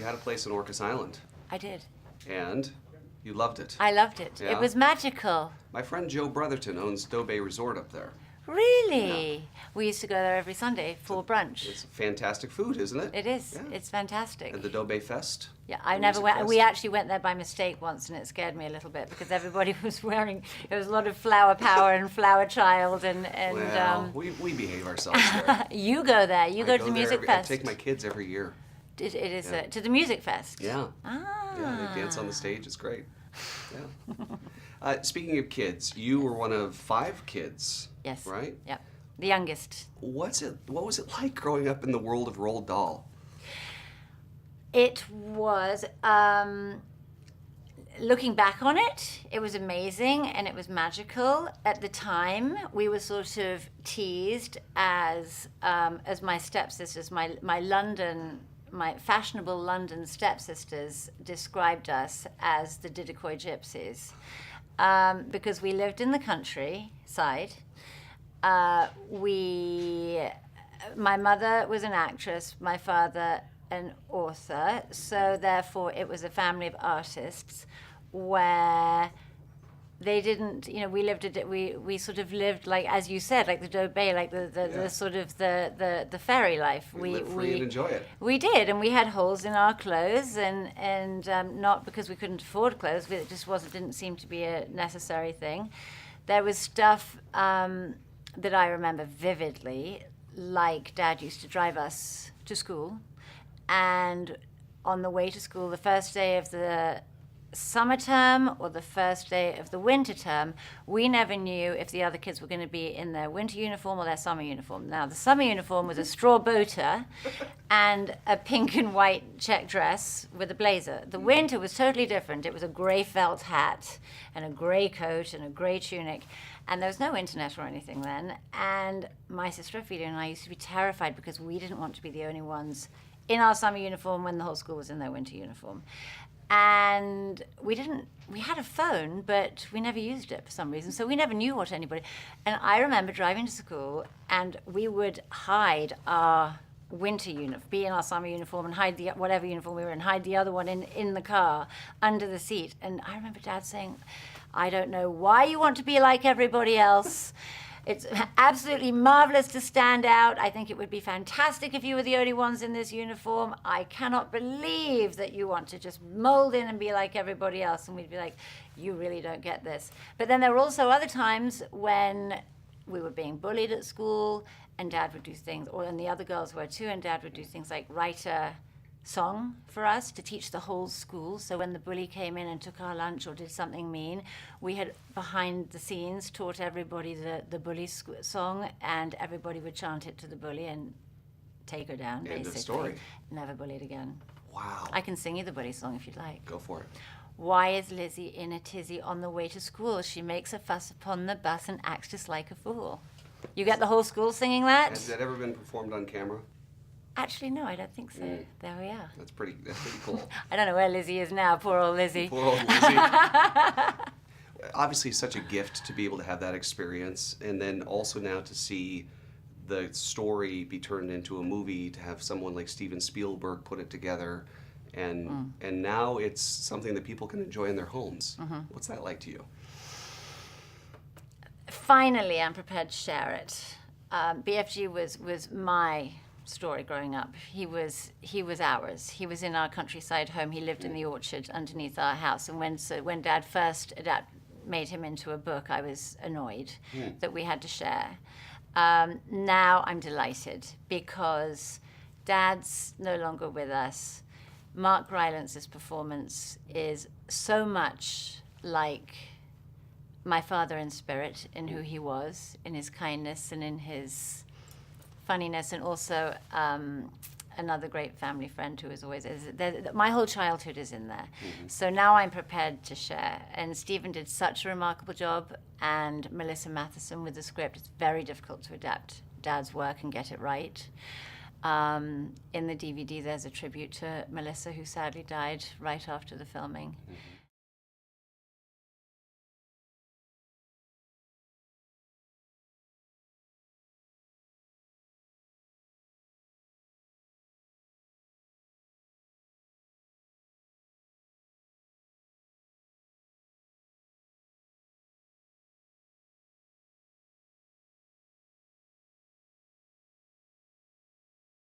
had a place in Orcas Island, I did. and you loved it. I loved it. Yeah? It was magical. My friend Joe Brotherton owns Doe Bay Resort up there. Really? Yeah. We used to go there every Sunday for brunch. It's fantastic food, isn't it? It is. Yeah. It's fantastic. And the Doe Bay Fest? Yeah, I never went. We actually went there by mistake once, and it scared me a little bit because everybody was wearing. There was a lot of Flower Power and Flower Child, and well, we behave ourselves there. You go there. You go to the music fest. I take my kids every year. It is to the music fest. Yeah. Ah. Yeah, they dance on the stage. It's great. Yeah. Speaking of kids, you were one of 5 kids. Yes. Right? Yep. The youngest. What was it like growing up in the world of Roald Dahl? It was, looking back on it, it was amazing and it was magical. At the time, we were sort of teased as my stepsisters, my fashionable London stepsisters described us as the Didacoy Gypsies because we lived in the countryside. My mother was an actress, my father an author, so therefore it was a family of artists where they didn't, we sort of lived like, as you said, like the Doe Bay, like the sort of the fairy life. We lived free and enjoy it. We did, and we had holes in our clothes, and not because we couldn't afford clothes, but it just didn't seem to be a necessary thing. There was stuff that I remember vividly, like Dad used to drive us to school, and on the way to school, the first day of the summer term or the first day of the winter term, we never knew if the other kids were going to be in their winter uniform or their summer uniform. Now, the summer uniform was a straw boater and a pink and white check dress with a blazer. The winter was totally different. It was a grey felt hat and a grey coat and a grey tunic. And there was no internet or anything then. And my sister Ophelia and I used to be terrified because we didn't want to be the only ones in our summer uniform when the whole school was in their winter uniform. And we had a phone, but we never used it for some reason, so we never knew what anybody. And I remember driving to school, and we would hide our winter uniform, be in our summer uniform, and hide whatever uniform we were in, hide the other one in the car, under the seat. And I remember Dad saying, I don't know why you want to be like everybody else. It's absolutely marvelous to stand out. I think it would be fantastic if you were the only ones in this uniform. I cannot believe that you want to just mold in and be like everybody else. And we'd be like, you really don't get this. But then there were also other times when we were being bullied at school and Dad would do things, and the other girls were too, and Dad would do things like write a song for us to teach the whole school. So when the bully came in and took our lunch or did something mean, we had behind the scenes taught everybody the bully song, and everybody would chant it to the bully and take her down. End basically. of story. Never bullied again. Wow. I can sing you the bully song if you'd like. Go for it. Why is Lizzie in a tizzy on the way to school? She makes a fuss upon the bus and acts just like a fool. You get the whole school singing that? Has that ever been performed on camera? Actually, no, I don't think so. There we are. That's pretty cool. I don't know where Lizzie is now. Poor old Lizzie. Poor old Lizzie. Obviously, such a gift to be able to have that experience, and then also now to see the story be turned into a movie, to have someone like Steven Spielberg put it together, and now it's something that people can enjoy in their homes. What's that like to you? Finally, I'm prepared to share it. BFG was my story growing up. He was ours. He was in our countryside home. He lived in the orchard underneath our house. And when Dad first made him into a book, I was annoyed that we had to share. Now I'm delighted because Dad's no longer with us. Mark Rylance's performance is so much like my father in spirit, in who he was, in his kindness and in his funniness, and also another great family friend who is always my whole childhood is in there. So now I'm prepared to share. And Stephen did such a remarkable job, and Melissa Matheson with the script. It's very difficult to adapt Dad's work and get it right. In the DVD, there's a tribute to Melissa, who sadly died right after the filming.